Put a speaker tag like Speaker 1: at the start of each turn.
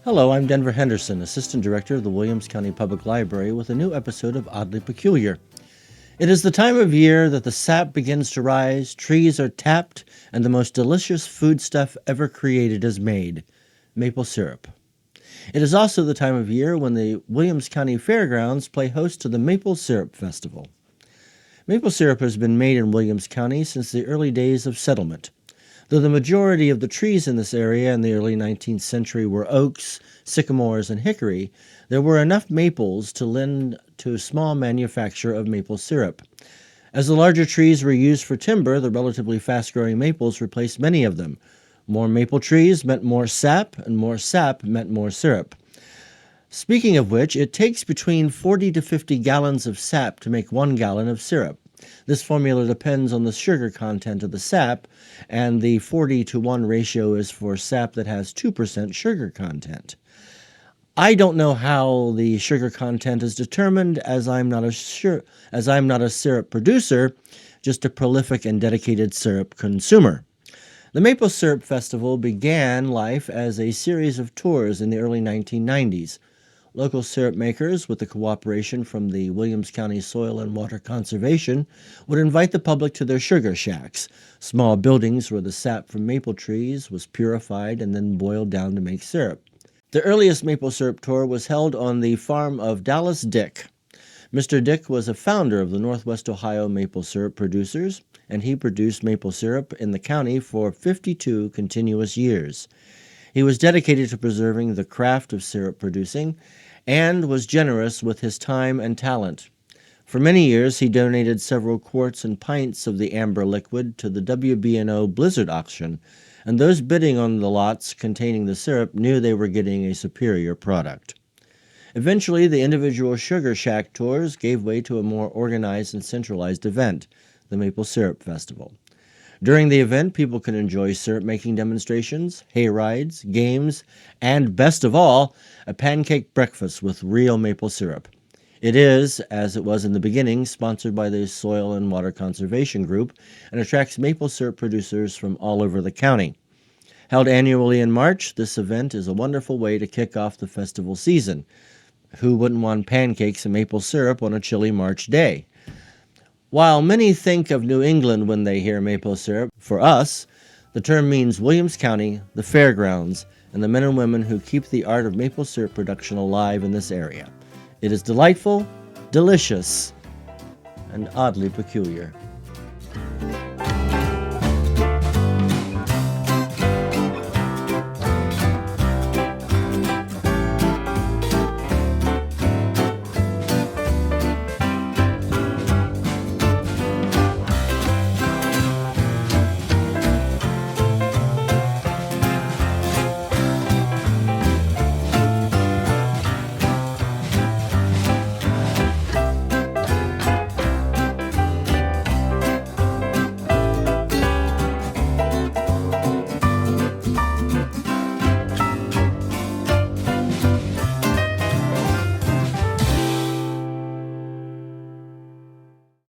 Speaker 1: Hello, I'm Denver Henderson, Assistant Director of the Williams County Public Library, with a new episode of Oddly Peculiar. It is the time of year that the sap begins to rise, trees are tapped, and the most delicious foodstuff ever created is made: maple syrup. It is also the time of year when the Williams County Fairgrounds play host to the Maple Syrup Festival. Maple syrup has been made in Williams County since the early days of settlement. Though the majority of the trees in this area in the early 19th century were oaks, sycamores, and hickory, there were enough maples to lend to a small manufacture of maple syrup. As the larger trees were used for timber, the relatively fast-growing maples replaced many of them. More maple trees meant more sap, and more sap meant more syrup. Speaking of which, it takes between 40 to 50 gallons of sap to make 1 gallon of syrup. This formula depends on the sugar content of the sap, and the 40-to-1 ratio is for sap that has 2% sugar content. I don't know how the sugar content is determined, as I'm not a syrup producer, just a prolific and dedicated syrup consumer. The Maple Syrup Festival began life as a series of tours in the early 1990s. Local syrup makers, with the cooperation from the Williams County Soil and Water Conservation, would invite the public to their sugar shacks, small buildings where the sap from maple trees was purified and then boiled down to make syrup. The earliest maple syrup tour was held on the farm of Dallas Dick. Mr. Dick was a founder of the Northwest Ohio Maple Syrup Producers, and he produced maple syrup in the county for 52 continuous years. He was dedicated to preserving the craft of syrup producing and was generous with his time and talent. For many years, he donated several quarts and pints of the amber liquid to the WB&O Blizzard auction, and those bidding on the lots containing the syrup knew they were getting a superior product. Eventually, the individual sugar shack tours gave way to a more organized and centralized event, the Maple Syrup Festival. During the event, people can enjoy syrup-making demonstrations, hay rides, games, and, best of all, a pancake breakfast with real maple syrup. It is, as it was in the beginning, sponsored by the Soil and Water Conservation Group and attracts maple syrup producers from all over the county. Held annually in March, this event is a wonderful way to kick off the festival season. Who wouldn't want pancakes and maple syrup on a chilly March day? While many think of New England when they hear maple syrup, for us, the term means Williams County, the fairgrounds, and the men and women who keep the art of maple syrup production alive in this area. It is delightful, delicious, and oddly peculiar.